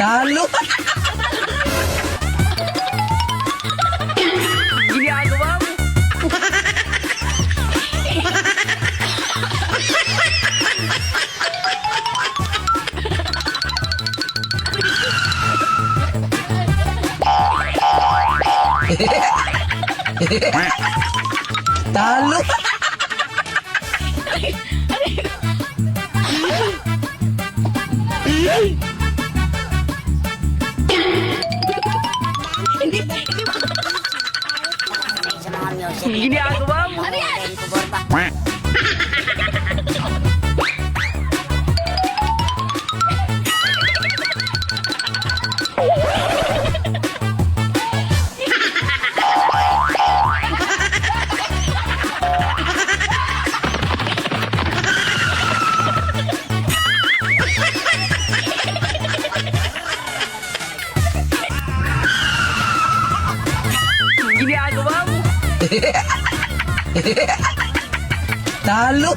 Talo. Ginagawa mo. Talo. Ginagawa mo. Ano yan? Ginagawa mo. Talo.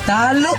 Talo.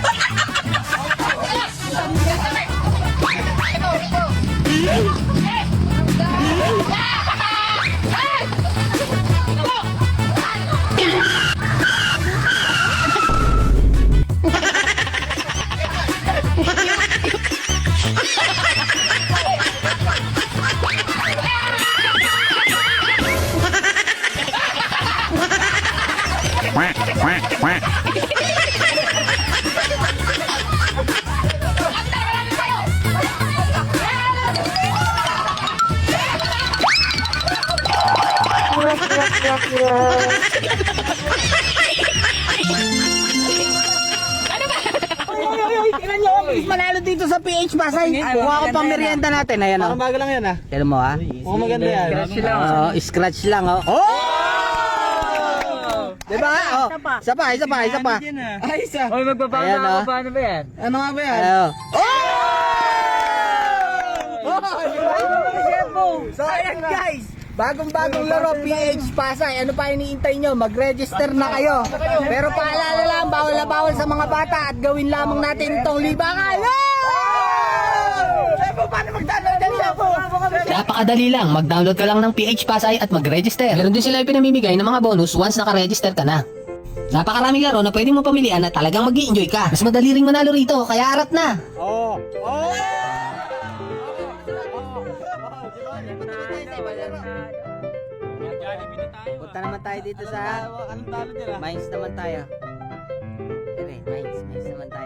Manalo dito sa PH Pasay. Kuha ko pang merienda natin. Ayan o. Parang bago lang yan ah. Tignan mo ha. Mukhang maganda yan. Scratch lang o. Oh! Diba? Oh. Isa pa. Ay, isa. Oy, magbabago Ayan, ako. oh. Paano ba yan? Ano nga ba yan? Ayo. So, ayan guys. Bagong-bagong laro, PH Pasay. Ano pa iniintay nyo? Mag-register na kayo. Pero paalala lang, bawal na bawal sa mga bata at gawin lamang natin itong libangan. Sebo, paano mag-download yan, Sebo? Napakadali lang, mag-download ka lang ng PH Pasay at mag-register. Meron din sila ipinamimigay ng mga bonus once naka-register ka na. Napakaraming laro na pwede mo pamilihan na talagang mag-i-enjoy ka. Mas madali ring manalo rito, kaya arat na. Oo. Oo. Punta naman tayo dito sa Mines naman tayo. Mines naman tayo.